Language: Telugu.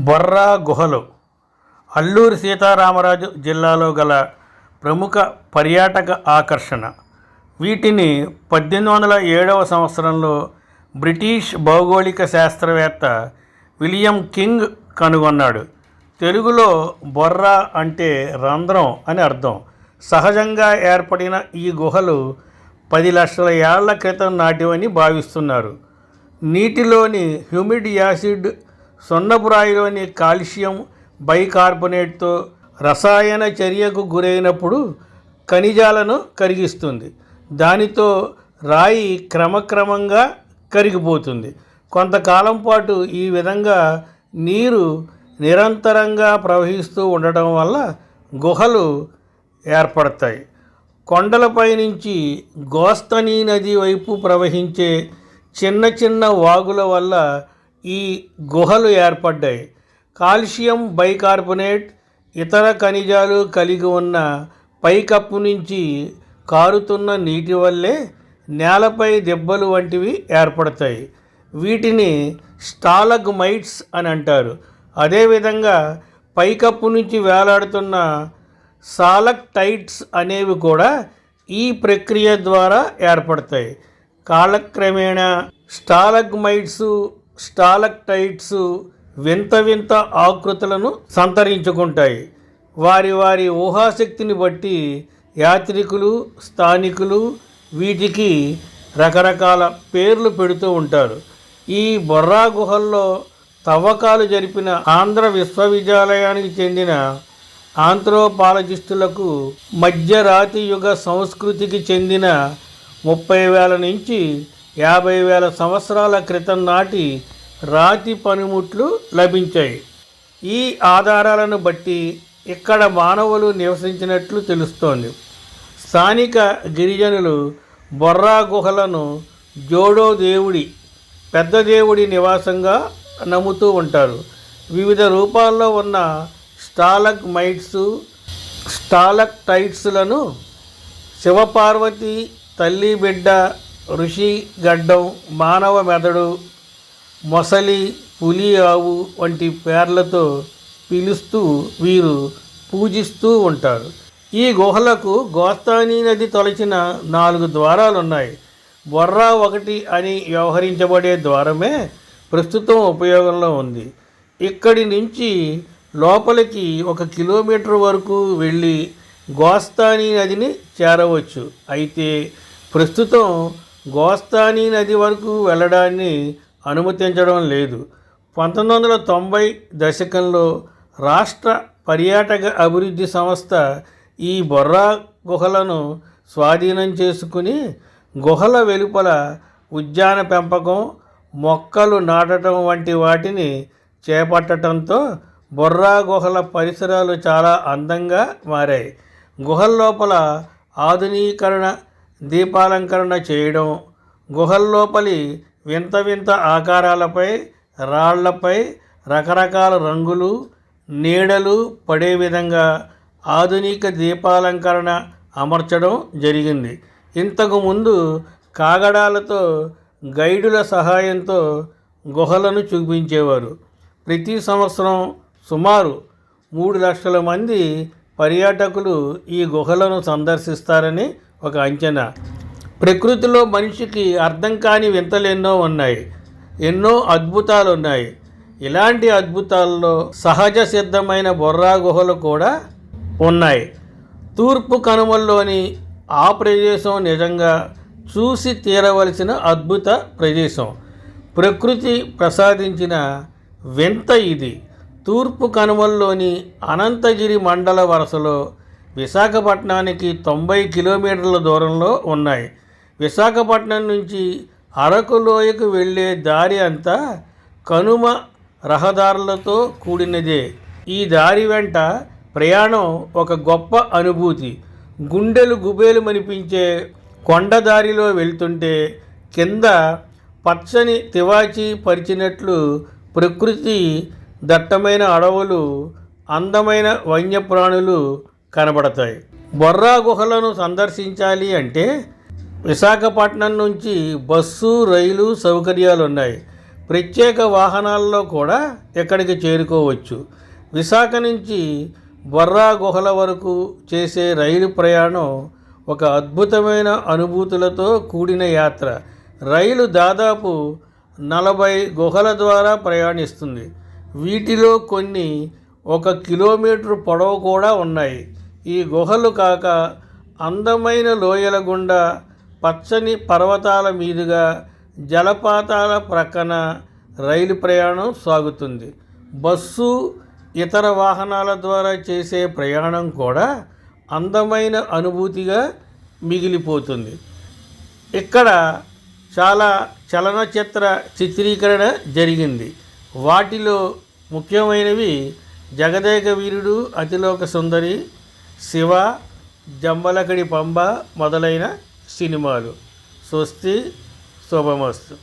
బొర్రా గుహలు అల్లూరి సీతారామరాజు జిల్లాలో గల ప్రముఖ పర్యాటక ఆకర్షణ. వీటిని 1807వ సంవత్సరంలో బ్రిటిష్ భౌగోళిక శాస్త్రవేత్త విలియం కింగ్ కనుగొన్నాడు. తెలుగులో బొర్రా అంటే రంధ్రం అని అర్థం. సహజంగా ఏర్పడిన ఈ గుహలు 10 లక్షల ఏళ్ల క్రితం నాటివని భావిస్తున్నారు. నీటిలోని హ్యూమిడ్ యాసిడ్ సున్నపురాయిలోని కాల్షియం బైకార్బోనేట్తో రసాయన చర్యకు గురైనప్పుడు ఖనిజాలను కరిగిస్తుంది. దానితో రాయి క్రమక్రమంగా కరిగిపోతుంది. కొంతకాలం పాటు ఈ విధంగా నీరు నిరంతరంగా ప్రవహిస్తూ ఉండటం వల్ల గుహలు ఏర్పడతాయి. కొండలపై నుంచి గోస్తని నది వైపు ప్రవహించే చిన్న చిన్న వాగుల వల్ల ఈ గుహలు ఏర్పడ్డాయి. కాల్షియం బైకార్బోనేట్ ఇతర ఖనిజాలు కలిగి ఉన్న పైకప్పు నుంచి కారుతున్న నీటి వల్లే నేలపై దెబ్బలు వంటివి ఏర్పడతాయి. వీటిని స్టాలగ్మైట్స్ అని అంటారు. అదేవిధంగా పైకప్పు నుంచి వేలాడుతున్న సాలక్టైట్స్ అనేవి కూడా ఈ ప్రక్రియ ద్వారా ఏర్పడతాయి. కాలక్రమేణా స్టాలగ్మైట్స్ స్టాలక్టైట్స్ వింత వింత ఆకృతులను సంతరించుకుంటాయి. వారి వారి ఊహాశక్తిని బట్టి యాత్రికులు స్థానికులు వీటికి రకరకాల పేర్లు పెడుతూ ఉంటారు. ఈ బొర్రా గుహల్లో తవ్వకాలు జరిపిన ఆంధ్ర విశ్వవిద్యాలయానికి చెందిన ఆంథ్రోపాలజిస్టులకు మధ్యరాతి యుగ సంస్కృతికి చెందిన 30,000 నుంచి 50,000 సంవత్సరాల క్రితం నాటి రాతి పనిముట్లు లభించాయి. ఈ ఆధారాలను బట్టి ఇక్కడ మానవులు నివసించినట్లు తెలుస్తోంది. స్థానిక గిరిజనులు బొర్రా గుహలను జోడో దేవుడి పెద్ద దేవుడి నివాసంగా నమ్ముతూ ఉంటారు. వివిధ రూపాల్లో ఉన్న స్టాలగ్మైట్స్ స్టాలక్టైట్స్లను శివపార్వతి, తల్లి బిడ్డ, ఋషి గడ్డం, మానవ మెదడు, మొసలి, పులి ఆవు వంటి పేర్లతో పిలుస్తూ వీరు పూజిస్తూ ఉంటారు. ఈ గుహలకు గోస్తాని నది తొలచిన 4 ద్వారాలున్నాయి. బొర్రా 1 అని వ్యవహరించబడే ద్వారమే ప్రస్తుతం ఉపయోగంలో ఉంది. ఇక్కడి నుంచి లోపలికి 1 కిలోమీటర్ వరకు వెళ్ళి గోస్తాని నదిని చేరవచ్చు. అయితే ప్రస్తుతం గోస్తాని నది వరకు వెళ్ళడాన్ని అనుమతించడం లేదు. 1990 దశకంలో రాష్ట్ర పర్యాటక అభివృద్ధి సంస్థ ఈ బొర్రా గుహలను స్వాధీనం చేసుకుని గుహల వెలుపల ఉద్యాన పెంపకం, మొక్కలు నాటడం వంటి వాటిని చేపట్టడంతో బొర్రా గుహల పరిసరాలు చాలా అందంగా మారాయి. గుహల లోపల ఆధునీకరణ దీపాలంకరణ చేయడం, గుహల్లోపలి వింత వింత ఆకారాలపై రాళ్లపై రకరకాల రంగులు నీడలు పడే విధంగా ఆధునిక దీపాలంకరణ అమర్చడం జరిగింది. ఇంతకుముందు కాగడాలతో గైడుల సహాయంతో గుహలను చూపించేవారు. ప్రతి సంవత్సరం సుమారు 3 లక్షల మంది పర్యాటకులు ఈ గుహలను సందర్శిస్తారని ఒక అంచనా. ప్రకృతిలో మనిషికి అర్థం కాని వింతలెన్నో ఉన్నాయి. ఎన్నో అద్భుతాలు ఉన్నాయి. ఇలాంటి అద్భుతాల్లో సహజ సిద్ధమైన బొర్రా గుహలు కూడా ఉన్నాయి. తూర్పు కనుమల్లోని ఆ ప్రదేశం నిజంగా చూసి తీరవలసిన అద్భుత ప్రదేశం. ప్రకృతి ప్రసాదించిన వింత ఇది. తూర్పు కనుమల్లోని అనంతగిరి మండల వరుసలో విశాఖపట్నానికి 90 కిలోమీటర్ల దూరంలో ఉన్నాయి. విశాఖపట్నం నుంచి అరకు లోయకు వెళ్ళే దారి అంతా కనుమ రహదారులతో కూడినదే. ఈ దారి వెంట ప్రయాణం ఒక గొప్ప అనుభూతి. గుండెలు గుబేలుమనిపించే కొండదారిలో వెళ్తుంటే కింద పచ్చని తివాచి పరిచినట్లు ప్రకృతి, దట్టమైన అడవులు, అందమైన వన్యప్రాణులు కనబడతాయి. బొర్రా గుహలను సందర్శించాలి అంటే విశాఖపట్నం నుంచి బస్సు రైలు సౌకర్యాలు ఉన్నాయి. ప్రత్యేక వాహనాల్లో కూడా ఇక్కడికి చేరుకోవచ్చు. విశాఖ నుంచి బొర్రా గుహల వరకు చేసే రైలు ప్రయాణం ఒక అద్భుతమైన అనుభూతులతో కూడిన యాత్ర. రైలు దాదాపు 40 గుహల ద్వారా ప్రయాణిస్తుంది. వీటిలో కొన్ని 1 కిలోమీటర్ పొడవు కూడా ఉన్నాయి. ఈ గుహలు కాక అందమైన లోయల గుండా, పచ్చని పర్వతాల మీదుగా, జలపాతాల ప్రక్కన రైలు ప్రయాణం సాగుతుంది. బస్సు, ఇతర వాహనాల ద్వారా చేసే ప్రయాణం కూడా అందమైన అనుభూతిగా మిగిలిపోతుంది. ఇక్కడ చాలా చలనచిత్ర చిత్రీకరణ జరిగింది. వాటిలో ముఖ్యమైనవి జగదేక వీరుడు, అతిలోక సుందరి, శివ, జంబలకడి పంబ మొదలైన సినిమాలు. స్వస్తి, శుభమస్తు.